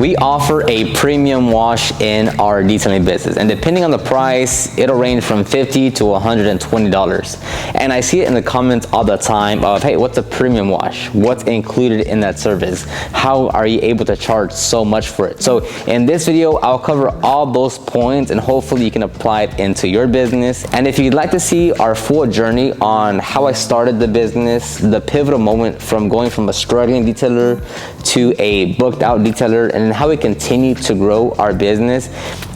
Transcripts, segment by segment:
We offer a premium wash in our detailing business, and depending on the price, it'll range from $50 to $120. And I see it in the comments all the time of, hey, what's a premium wash? What's included in that service? How are you able to charge so much for it? So in this video, I'll cover all those points and hopefully you can apply it into your business. And if you'd like to see our full journey on how I started the business, the pivotal moment from going from a struggling detailer to a booked out detailer, and how we continue to grow our business,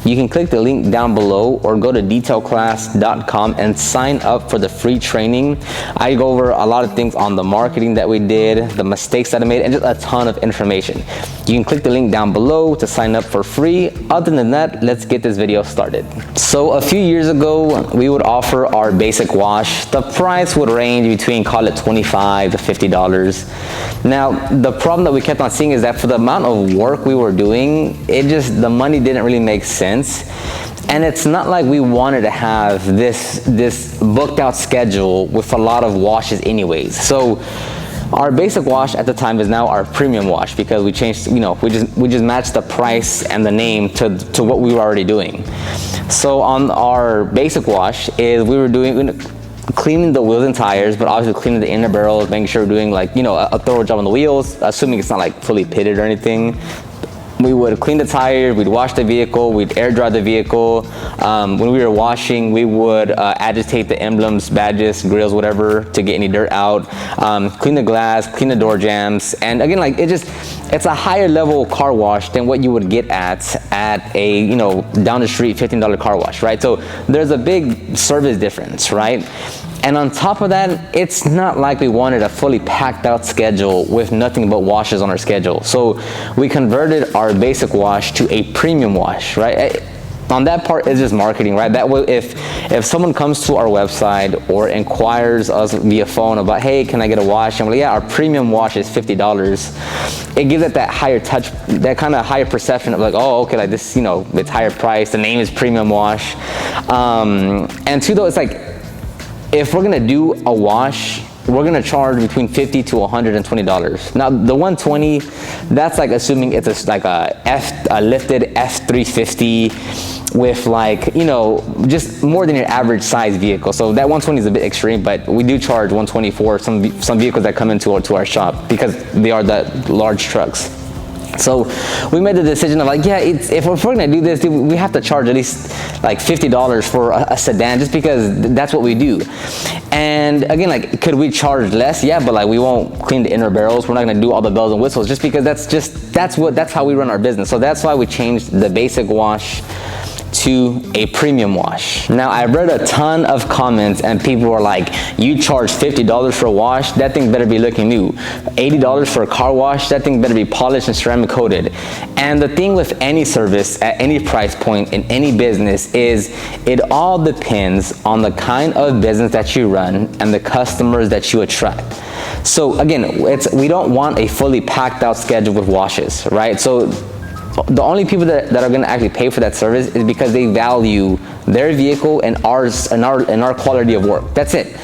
you can click the link down below or go to detailclass.com and sign up for the free training. I go over a lot of things on the marketing that we did, the mistakes that I made, and just a ton of information. You can click the link down below to sign up for free. Other than that, let's get this video started. So a few years ago, we would offer our basic wash. The price would range between, call it $25 to $50. Now, the problem that we kept on seeing is that for the amount of work we were doing, the money didn't really make sense. And it's not like we wanted to have this booked out schedule with a lot of washes anyways. So our basic wash at the time is now our premium wash, because we changed, we just matched the price and the name to what we were already doing. So on our basic wash is we were doing cleaning the wheels and tires, but obviously cleaning the inner barrels, making sure we're doing a thorough job on the wheels, assuming it's not like fully pitted or anything. We would clean the tires, we'd wash the vehicle, we'd air dry the vehicle. When we were washing, we would agitate the emblems, badges, grills, whatever, to get any dirt out. Clean the glass, clean the door jambs. And again, it's a higher level car wash than what you would get at a, down the street $15 car wash, right? So there's a big service difference, right? And on top of that, it's not like we wanted a fully packed out schedule with nothing but washes on our schedule. So we converted our basic wash to a premium wash, right? On that part, it's just marketing, right? That way, if someone comes to our website or inquires us via phone about, hey, can I get a wash? And we're like, yeah, our premium wash is $50. It gives it that higher touch, that kind of higher perception of like, oh, okay, like this, it's higher price. The name is premium wash. And two, though, it's like, if we're gonna do a wash, we're gonna charge between $50 to $120. Now, the $120, that's like assuming it's a lifted F350 with just more than your average size vehicle. So that $120 is a bit extreme, but we do charge $120 for some vehicles that come into our shop because they are the large trucks. So we made the decision of if we're gonna do this, we have to charge at least like $50 for a sedan, just because that's what we do. And again, could we charge less? Yeah, but we won't clean the inner barrels. We're not gonna do all the bells and whistles, just because that's how we run our business. So that's why we changed the basic wash to a premium wash. Now, I read a ton of comments and people were like, you charge $50 for a wash, that thing better be looking new. $80 for a car wash, that thing better be polished and ceramic coated. And the thing with any service at any price point in any business is it all depends on the kind of business that you run and the customers that you attract. So again, we don't want a fully packed out schedule with washes, right? So the only people that are going to actually pay for that service is because they value their vehicle and our quality of work. That's it.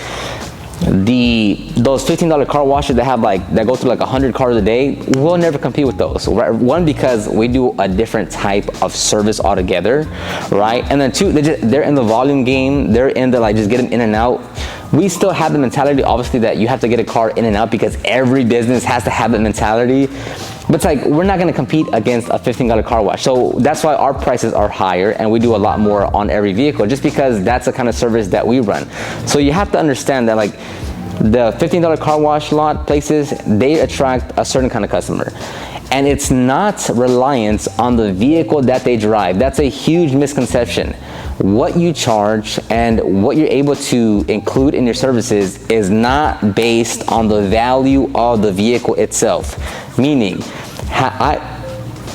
Those $15 car washes that go through 100 cars a day, we'll never compete with those, right? One, because we do a different type of service altogether, right? And then two, they're in the volume game. They're in the just get them in and out. We still have the mentality, obviously, that you have to get a car in and out because every business has to have that mentality. But we're not gonna compete against a $15 car wash. So that's why our prices are higher and we do a lot more on every vehicle, just because that's the kind of service that we run. So you have to understand that the $15 car wash lot places, they attract a certain kind of customer. And it's not reliant on the vehicle that they drive. That's a huge misconception. What you charge and what you're able to include in your services is not based on the value of the vehicle itself. Meaning, I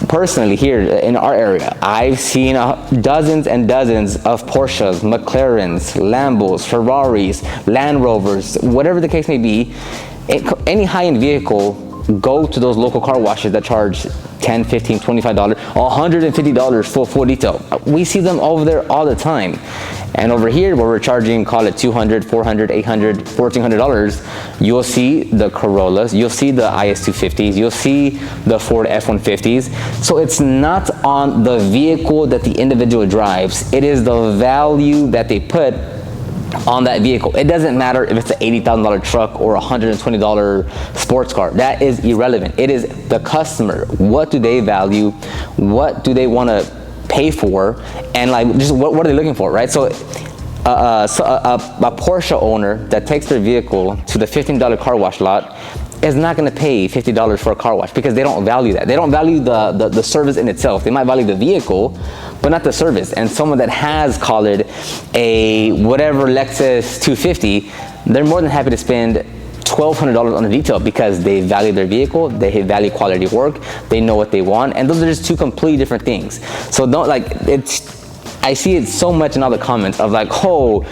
personally here in our area, I've seen dozens and dozens of Porsches, McLarens, Lambos, Ferraris, Land Rovers, whatever the case may be. Any high-end vehicle go to those local car washes that charge $10, $15, $25, $150 for full detail. We see them over there all the time. And over here, where we're charging, call it $200, $400, $800, $1,400, you'll see the Corollas, you'll see the IS250s, you'll see the Ford F-150s. So it's not on the vehicle that the individual drives, it is the value that they put on that vehicle. It doesn't matter if it's an $80,000 truck or a $120 sports car. That is irrelevant. It is the customer. What do they value? What do they want to pay for? And like, just what are they looking for, right? So a Porsche owner that takes their vehicle to the $15 car wash lot is not going to pay $50 for a car wash, because they don't value that. They don't value the service in itself. They might value the vehicle, but not the service. And someone that has, call it a whatever Lexus 250, they're more than happy to spend $1,200 on a detail, because they value their vehicle, they value quality work, they know what they want, and those are just two completely different things. So don't, like, I see it so much in all the comments of like, oh,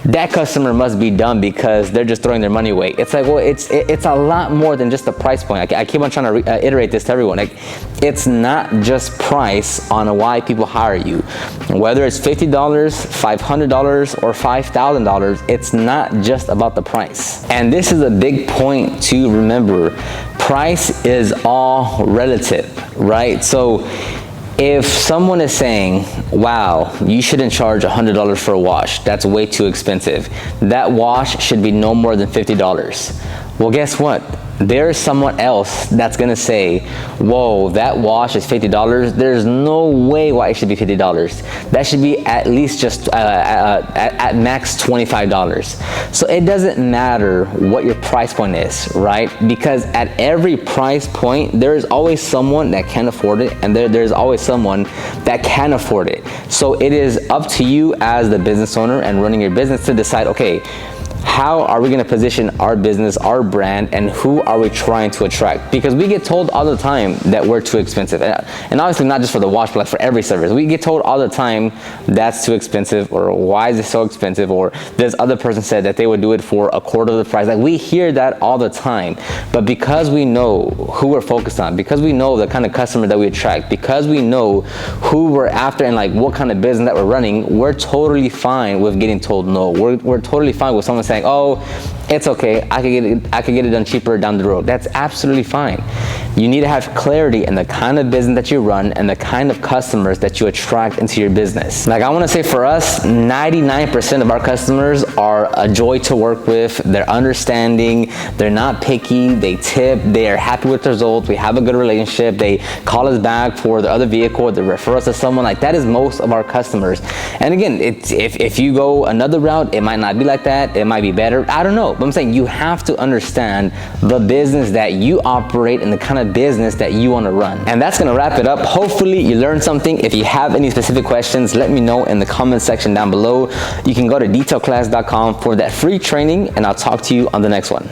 that customer must be dumb because they're just throwing their money away. It's like, well, it's a lot more than just the price point. I keep on trying to iterate this to everyone. Like, it's not just price on why people hire you. Whether it's $50, $500, or $5,000, it's not just about the price. And this is a big point to remember. Price is all relative, right? So if someone is saying, wow, you shouldn't charge $100 for a wash, that's way too expensive, that wash should be no more than $50. Well, guess what? There's someone else that's gonna say, whoa, that wash is $50. There's no way why it should be $50. That should be at least just at max $25. So it doesn't matter what your price point is, right? Because at every price point, there's always someone that can afford it, and there's always someone that can afford it. So it is up to you as the business owner and running your business to decide, okay, how are we going to position our business, our brand, and who are we trying to attract? Because we get told all the time that we're too expensive. And obviously not just for the wash, but like for every service. We get told all the time that's too expensive, or why is it so expensive, or this other person said that they would do it for a quarter of the price. Like, we hear that all the time. But because we know who we're focused on, because we know the kind of customer that we attract, because we know who we're after and like what kind of business that we're running, we're totally fine with getting told no. We're totally fine with someone saying, oh, it's okay, I could get it done cheaper down the road. That's absolutely fine. You need to have clarity in the kind of business that you run and the kind of customers that you attract into your business. Like, I want to say for us, 99% of our customers are a joy to work with. They're understanding, they're not picky, they tip, they are happy with the results, we have a good relationship, they call us back for the other vehicle, they refer us to someone. Like, that is most of our customers. And again, if you go another route, it might not be like that, it might be better, I don't know. But I'm saying you have to understand the business that you operate and the kind of business that you want to run. And that's going to wrap it up. Hopefully you learned something. If you have any specific questions, let me know in the comment section down below. You can go to detailclass.com for that free training, and I'll talk to you on the next one.